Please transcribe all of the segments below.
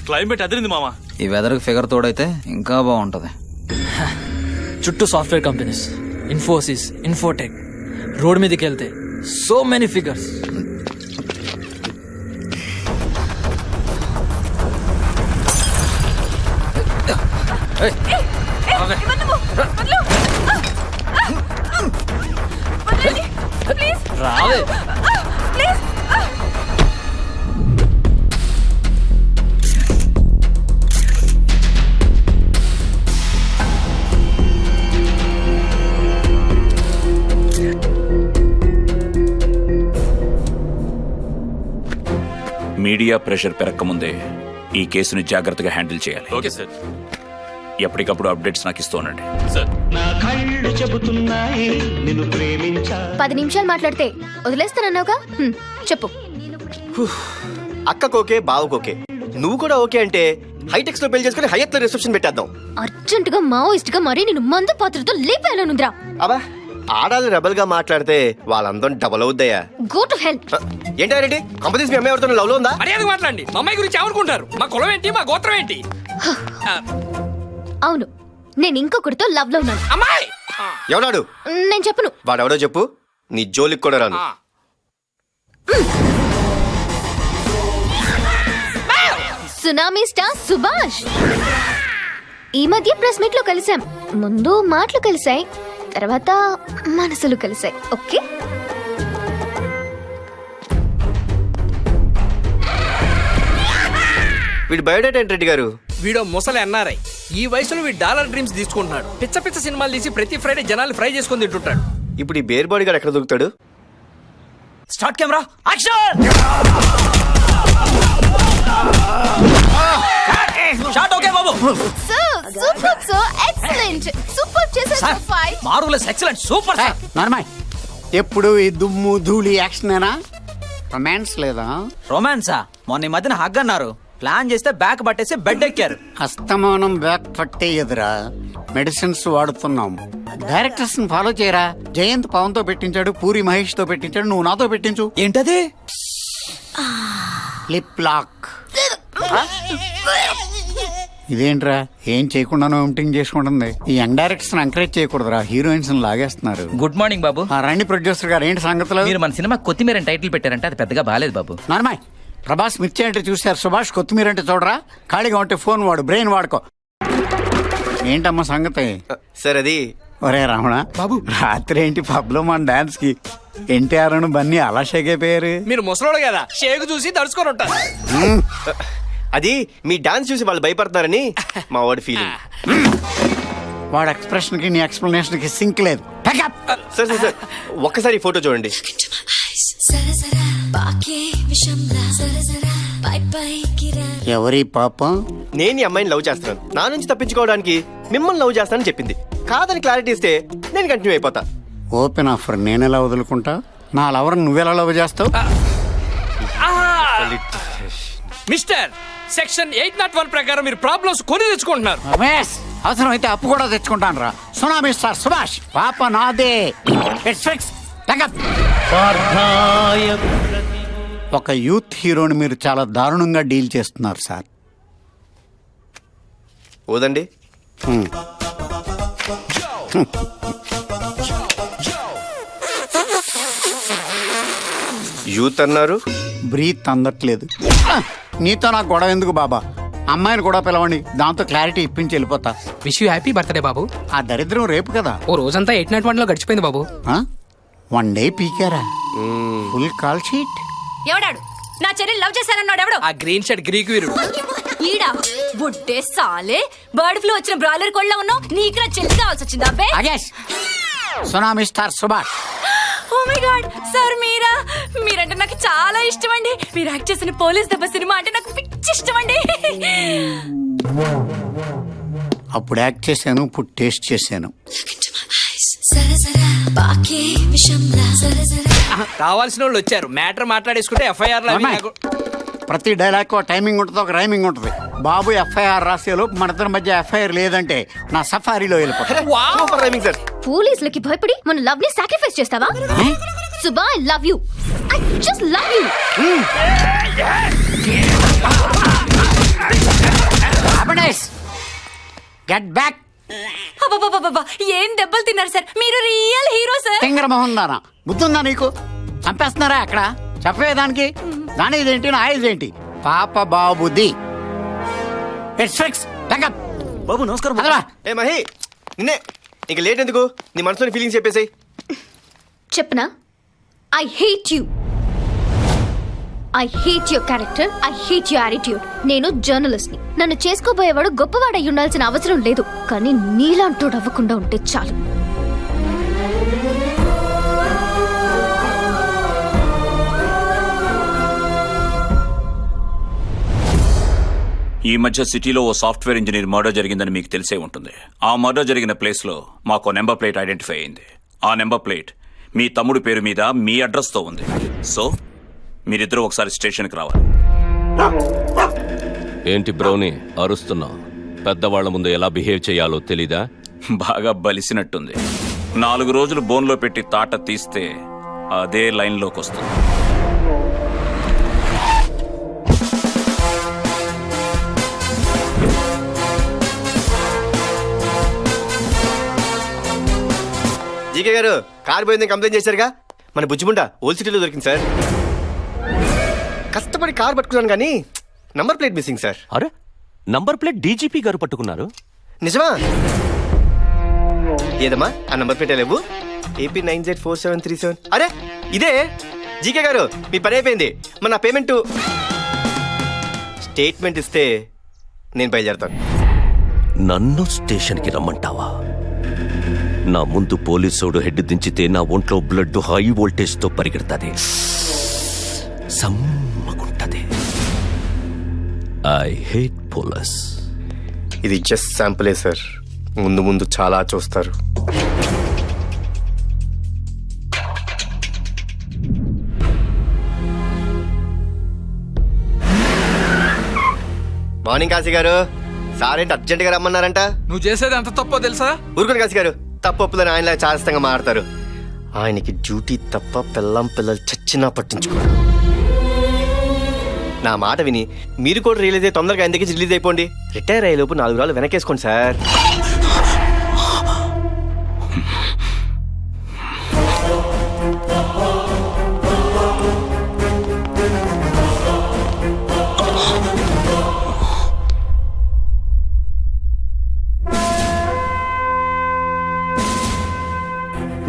Climate అదిరింది మామ. ఈ weather figure తోడైతే ఇంకా బాగుంటది. చుట్టూ software companies, Infosys, Infotech. Road మీదకి వెళ్తే సో మెనీ ఫిగర్స్. రావే. మీడియా ప్రెషర్ పెరగకముందే ఈ కేసుని జాగ్రత్తగా హ్యాండిల్ చేయాలి. Okay sir. ఎప్పటికప్పుడు అప్డేట్స్ నాకు ఇస్తూ ఉండండి. సార్ 10 నిమిషాలు మాట్లాడితే వదిలేస్తానన్నావుగా, చెప్పు. అక్కకోకే బావకోకే, నువ్వు కూడా ఓకే అంటే హైటెక్స్ లో పెళ్లి చేసుకుని హయత్ లో రిసెప్షన్ పెట్టేద్దాం. అర్జెంట్ గా మావోయిస్ట్ గా మరీ నేను మందు పాత్రతో లేపేయాలనుందిరా. అబ్బా, ఆడాలి రెబల్ గా మాట్లాడితే వాళ్ళందరం డబల్ అవుద్దయ్యా. Go to hell. ఏంటి కంపెనీస్ మీ అమ్మాయి ఎవరితో లవ్ లో ఉందా? మర్యాద మాట్లాడండి. మా అమ్మాయి గురించి ఎవరుకుంటారు? మా కులం ఏంటి, మా గోత్రం ఏంటి? అవును, నేను ఇంకొకరితో లవ్ లో ఉన్నాను. అమ్మాయి ఎవడాడు? నేను చెప్పను. వాడెవడో చెప్పు, నీ జోలికి కూడా రాను. Tsunami star Subhash. ఈ మధ్య ప్రెస్ మీట్ లో కలిసాం. ముందు మాటలు కలిసాయి, తర్వాత మనసులు కలిసాయి. ఓకే, వీడి బయోడేటా ఏంటి రెడ్డి గారు? వీడో ముసలి ఎన్ఆర్ఐ. ఈ వయసులో వీడు డాలర్ డ్రీమ్స్ తీసుకుంటున్నాడు. పిచ్చ పిచ్చ సినిమాలు తీసి ప్రతి ఫ్రైడే జనాలు ఫ్రై చేసుకొని తింటుంటాడు. ఇప్పుడు ఈ బేర్ బాడీ గారు ఎక్కడ దొరుకుతాడు? Start camera action. Shot okay బాబు. Super so excellent. సూపర్ చేశారు. Marvellous, excellent, super sir. Normal. ఎప్పుడు ఈ దుమ్ము ధూళి యాక్షనేనా? రొమాన్స్ లేదా? రొమాన్సా? మొన్న ఈ మధ్యన హగ్ అన్నారు. ప్లాన్ చేస్తే బ్యాక్ పట్టేసి బెడ్ ఎక్కారు. అస్తమానం బ్యాక్ పట్టే ఎదురా మెడిసిన్స్ వాడుతున్నాం. డైరెక్టర్స్ ని ఫాలో చేయరా. జయంత్ పవన్ తో పెట్టించాడు, పూరి మహేష్ తో పెట్టించాడు, నువ్వు నాతో పెట్టించు. ఏంటది? Lip lock. ఇదేంట్రా, ఏం చేయకుండా ఎంటింగ్ చేసుకుంటుంది. ఈ యంగ్ డైరెక్టర్స్ ఎంకరేజ్ చేయకూడదురా, హీరోయిన్స్ లాగేస్తున్నారు. గుడ్ మార్నింగ్ బాబు. రండి ప్రొడ్యూసర్ గారు, ఏంటి సంగతులు? మీరు మన సినిమా కొత్తిమీర టైటిల్ పెట్టారంటే అది పెద్దగా బాలేదు బాబు. నార్మాయ్, ప్రభాస్ మిర్చి అంటే చూశారు, సుభాష్ కొత్తిమీర అంటే చూడరా. ఖాళీగా ఉంటే ఫోన్ వాడు, బ్రెయిన్ వాడుకో. ఏంటమ్మా సంగతి? సార్ అది ఒరే రమణ బాబు, రాత్రి ఏంటి పబ్ లో మన డాన్స్ కి ఎన్టీఆర్ అను బన్నీ అలా షేక్ అయిపోయారు? మీరు ముసలోడు కదా, షేక్ చూసి తడుచుకొని ఉంటారు. అది మీ డాన్స్ చూసి వాళ్ళు భయపడతారని మా వాడి ఫీలింగ్. వాడు ఎక్స్ప్రెషన్ కి నీ ఎక్స్ప్లెనేషన్ కి సింక్ లేదు. సార్ సార్ ఒక్కసారి ఫోటో చూడండి. ఎవరి పాపం? నేను ఈ అమ్మాయిని లవ్ చేస్తున్నాను, నా నుంచి తప్పించుకోవడానికి మిమ్మల్ని లవ్ చేస్తానని చెప్పింది. కాదని క్లారిటీ ఇస్తే నేను కంటిన్యూ అయిపోతా. ఓపెన్ ఆఫర్, నేనెలా వదులుకుంటా? నా లవర్ నువ్వెలా లవ్ చేస్తావు? మిస్టర్, సెక్షన్ 801 ప్రకారం మీరు ప్రాబ్లమ్స్ కొని తెచ్చుకుంటున్నారు. రమేష్, అవసరం అయితే అప్పు కూడా తెచ్చుకుంటాను రా. సునామీ స్టార్ సుభాష్ పాప నాదే. It's fix. ఒక యూత్ హీరోని మీరు చాలా దారుణంగా డీల్ చేస్తున్నారు సార్. ఓదండి. యూత్ అన్నారు, బ్రీత్ అందట్లేదు. నీతో నాకు గొడవ ఎందుకు బాబా? అమ్మాయిని కూడా పిలవండి, దాంతో క్లారిటీ ఇప్పించి వెళ్ళిపోతా. విష్ యూ హ్యాపీ బర్త్డే బాబు. ఆ దరిద్రం రేపు కదా. ఓ రోజంతా 801 లో గడిచిపోయింది బాబు. 1 డే పీకారా? Full call sheet. ఎవడాడు? నా చెల్లెలు లవ్ చేశానన్నాడు ఎవడు? ఆ గ్రీన్ షర్ట్ గ్రీక్ వీరుడు. ఈడా బుడ్డే సాలే, బర్డ్ ఫ్లూ వచ్చిన బ్రాయిలర్ కోళ్ళ ఉన్నావు. నీకు నా చెల్లి కావాల్సి వచ్చింది అబ్బే. Tsunami star Subhash. Oh my god sir, మీరంటే నాకు చాలా ఇష్టం అండి. మీరు యాక్ట్ చేసిన పోలీస్ దెబ్బ సినిమా అంటే నాకు పిచ్చి ఇష్టం అండి. అప్పుడు యాక్ట్ చేశాను, ఇప్పుడు టేస్ట్ చేశాను. కావాల్సిన వాళ్ళు వచ్చారు, మ్యాటర్ మాట్లాడేసుకుంటే FIR ప్రతి డైలాగ్ టైమింగ్ ఉంటుంది, ఒక రైమింగ్ ఉంటుంది. బాబు FIR రాసేలోపు మన ఇద్దరి మధ్య FIR లేదంటే నా సఫారీలో వెళ్ళిపోతా. పోలీసులకి భయపడి మన లవ్ ని సాక్రిఫైస్ చేస్తావా? Subha, I love you. I just love you. Get back. అబ్బబ్బబ్బబ్బబ్బా, ఏం దెబ్బలు తిన్నారు సార్, మీరు రియల్ హీరో సార్. తింగర మొహం దానా, బుద్ధుందా నీకు? చంపేస్తున్నారా అక్కడ? చెప్పేదానికి దాని ఇదేంటి, నా ఇదేంటి? పాప బాబుది. It's fix. బాబు నమస్కారం. ఏ మహి, నిన్నే. ఇంక లేట్ ఎందుకు? నీ మనసులోని ఫీలింగ్స్ చెప్పేసాయి. చెప్పనా? I hate you. I hate your character. I hate your attitude. నేను జర్నలిస్ట్ ని. నన్ను చేసుకోబోయేవాడు గొప్పవాడై ఉండాల్సిన అవసరం లేదు, కానీ నీలాంటోడు అవ్వకుండా ఉంటే చాలు. ఈ మధ్య సిటీలో ఓ సాఫ్ట్వేర్ ఇంజనీర్ మర్డర్ జరిగిందని మీకు తెలిసే ఉంటుంది. ఆ మర్డర్ జరిగిన ప్లేస్లో మాకు నెంబర్ ప్లేట్ ఐడెంటిఫై అయింది. ఆ నెంబర్ ప్లేట్ మీ తమ్ముడు పేరు మీద మీ అడ్రస్తో ఉంది. సో మీరిద్దరూ ఒకసారి స్టేషన్కి రావాలి. ఏంటి బ్రౌనీ అరుస్తున్నావు? పెద్దవాళ్ల ముందు ఎలా బిహేవ్ చేయాలో తెలీదా? బాగా బలిసినట్టుంది. 4 రోజులు బోన్లో పెట్టి తాట తీస్తే అదే లైన్లోకి వస్తుంది. జీకే గారు, కార్ పోయిందని కంప్లైంట్ చేశారుగా. మన బుజ్జిముండ ఓల్డ్ సిటీలో దొరికింది సార్. కష్టపడి కార్ పట్టుకున్నాను కానీ నంబర్ ప్లేట్ మిస్సింగ్ సార్. అరే, నంబర్ ప్లేట్ డీజీపీ గారు పట్టుకున్నారు. నిజమా? ఏదమ్మా ఆ నంబర్ ప్లేట్ లేవు? AP 9Z4737. అరే ఇదే. జీకే గారు, మీ పని అయిపోయింది. మన నా పేమెంట్ స్టేట్మెంట్ ఇస్తే నేను బయలుదేరుతాను. నన్ను స్టేషన్కి రమ్మంటావా? నా ముందు పోలీసోడు హెడ్ దించితే నా ఒంట్లో బ్లడ్ హై వోల్టేజ్ తో పరిగెడతాది, సమ్మగుంటది. I hate police. ఇది జస్ట్ శాంపులే సార్. ముందు ముందు చాలా చూస్తారు. మార్నింగ్ కాశీ గారు. సార్ ఏంటి అర్జెంట్గా రమ్మన్నారంట? నువ్వు చేసేది ఎంత తప్పో తెలుసా? ఊరుకోండి కాశీ గారు. తప్పొప్పులని ఆయనలా చాదస్తంగా మాడతారు. ఆయనకి డ్యూటీ తప్ప పిల్లలు చచ్చినా పట్టించుకోరు. నా మాట విని మీరు కూడా రిలీజ్ అయ్యి తొందరగా ఆయన దగ్గర రిలీజ్ అయిపోండి. రిటైర్ అయ్యేలోపు 4 రోజులు వెనకేసుకోండి సార్.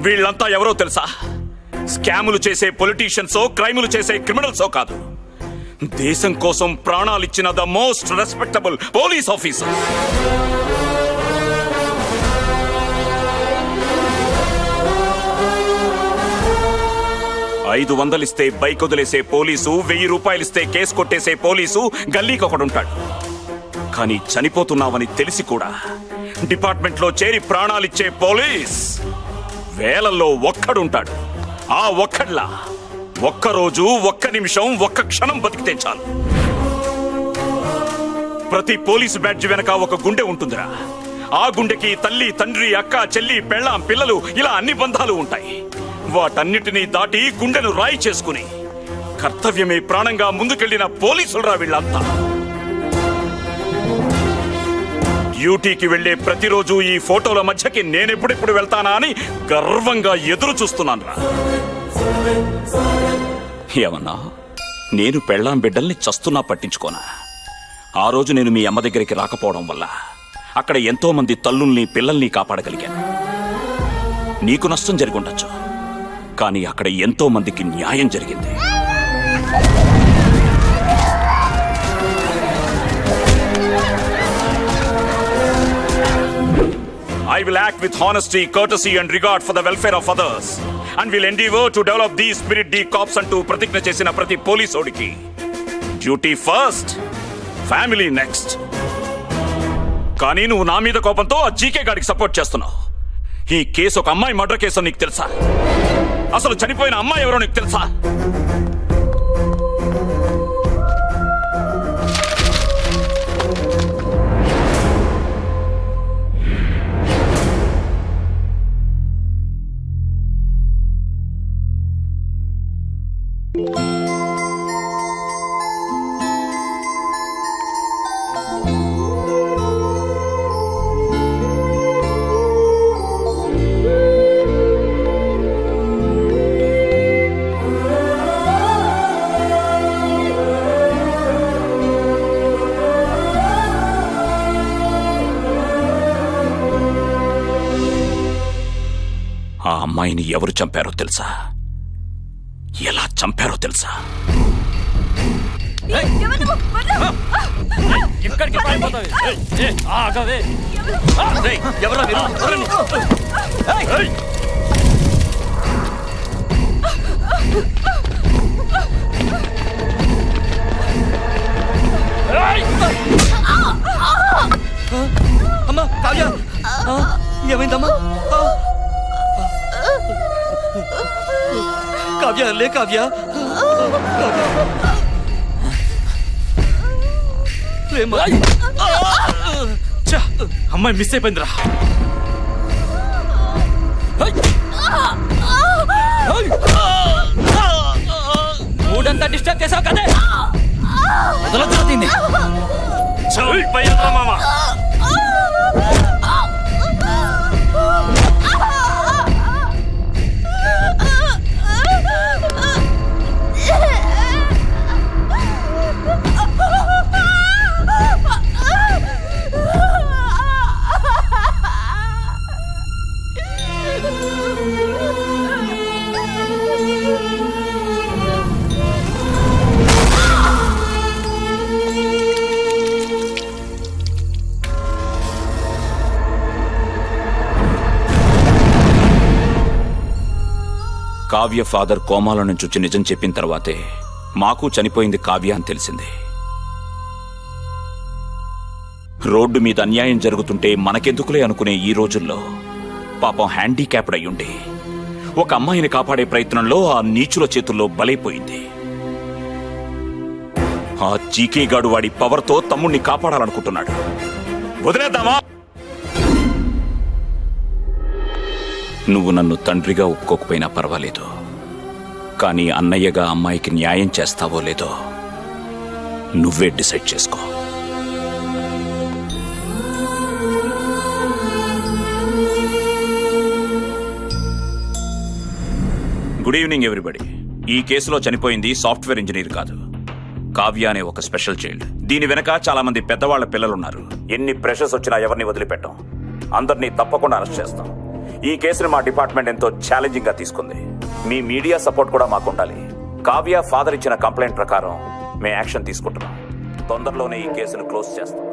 వీళ్ళంతా ఎవరో తెలుసా? స్కాములు చేసే పొలిటీషియన్సో, క్రైములు చేసే క్రిమినల్సో కాదు. దేశం కోసం ప్రాణాలిచ్చిన the most respectable police officer. $500 bike వదిలేసే పోలీసు, 1000 రూపాయలిస్తే కేసు కొట్టేసే పోలీసు గల్లీకి ఒకడుంటాడు. కానీ చనిపోతున్నావని తెలిసి కూడా డిపార్ట్మెంట్లో చేరి ప్రాణాలిచ్చే పోలీస్ వేలల్లో ఒక్కడుంటాడు. ఆ ఒక్కడ్లా ఒక్కరోజు, ఒక్క నిమిషం, ఒక్క క్షణం బతికితే చాలు. ప్రతి పోలీసు బ్యాడ్జ్ వెనక ఒక గుండె ఉంటుందిరా. ఆ గుండెకి తల్లి, తండ్రి, అక్క, చెల్లి, పెళ్ళాం, పిల్లలు, ఇలా అన్ని బంధాలు ఉంటాయి. వాటన్నిటినీ దాటి గుండెను రాయి చేసుకుని కర్తవ్యమే ప్రాణంగా ముందుకెళ్లిన పోలీసులరా వీళ్ళంతా. డ్యూటీకి వెళ్లే ప్రతిరోజు ఈ ఫోటోల మధ్యకి నేనెప్పుడెప్పుడు వెళ్తానా అని గర్వంగా ఎదురు చూస్తున్నాను రా. ఏమన్నా నేను పెళ్ళాం బిడ్డల్ని చస్తున్నా పట్టించుకోనా? ఆ రోజు నేను మీ అమ్మ దగ్గరికి రాకపోవడం వల్ల అక్కడ ఎంతో మంది తల్లుల్ని, పిల్లల్ని కాపాడగలిగాను. నీకు నష్టం జరిగి ఉండొచ్చు, కానీ అక్కడ ఎంతో మందికి న్యాయం జరిగింది. I will act with honesty, courtesy and regard for the welfare of others and will endeavor to develop these spirit D cops అంటూ ప్రతిజ్ఞ చేసిన ప్రతి పోలీసోడికి డ్యూటీ ఫస్ట్, ఫ్యామిలీ నెక్స్ట్. కానీ నువ్వు నా మీద కోపంతో ఆ జీకే గాడికి సపోర్ట్ చేస్తున్నావు. ఈ కేసు ఒక అమ్మాయి మర్డర్ కేసు నీకు తెలుసా? అసలు చనిపోయిన అమ్మాయి ఎవరో నీకు తెలుసా? అమ్మాయిని ఎవరు చంపారో తెలుసా? ఎలా చంపారో తెలుసా? అమ్మా కావ్య ఏమైందమ్మా? కావ్య లే కావ్య. అమ్మాయి మిస్ అయిపోయిందిరా. మూడంతా డిస్టర్బ్ చేసావు కదే. వదలొచ్చింది. మామా కావ్య ఫాదర్ కోమాలో నుంచి వచ్చి నిజం చెప్పిన తర్వాతే మాకు చనిపోయింది కావ్య అని తెలిసింది. రోడ్డు మీద అన్యాయం జరుగుతుంటే మనకెందుకులే అనుకునే ఈ రోజుల్లో పాపం హ్యాండిక్యాప్డ్ అయ్యుండి ఒక అమ్మాయిని కాపాడే ప్రయత్నంలో ఆ నీచుల చేతుల్లో బలైపోయింది. ఆ జీకే గాడు వాడి పవర్తో తమ్ముణ్ణి కాపాడాలనుకుంటున్నాడు. వదిలేద్దామా? నువ్వు నన్ను తండ్రిగా ఒప్పుకోకపోయినా పర్వాలేదు, కానీ అన్నయ్యగా అమ్మాయికి న్యాయం చేస్తావో లేదో నువ్వే డిసైడ్ చేసుకో. Good evening everybody. ఈ కేసులో చనిపోయింది సాఫ్ట్వేర్ ఇంజనీర్ కాదు, కావ్య అనే ఒక స్పెషల్ చైల్డ్. దీని వెనక చాలా మంది పెద్దవాళ్ల పిల్లలున్నారు. ఎన్ని ప్రెషర్స్ వచ్చినా ఎవరిని వదిలిపెట్టాం, అందరినీ తప్పకుండా అరెస్ట్ చేస్తాం. ఈ కేసును మా డిపార్ట్మెంట్ ఎంతో ఛాలెంజింగ్ గా తీసుకుంది. మీ మీడియా సపోర్ట్ కూడా మాకు ఉండాలి. కావ్య ఫాదర్ ఇచ్చిన కంప్లైంట్ ప్రకారం మేము యాక్షన్ తీసుకుంటున్నాం. తొందరలోనే ఈ కేసును క్లోజ్ చేస్తాం.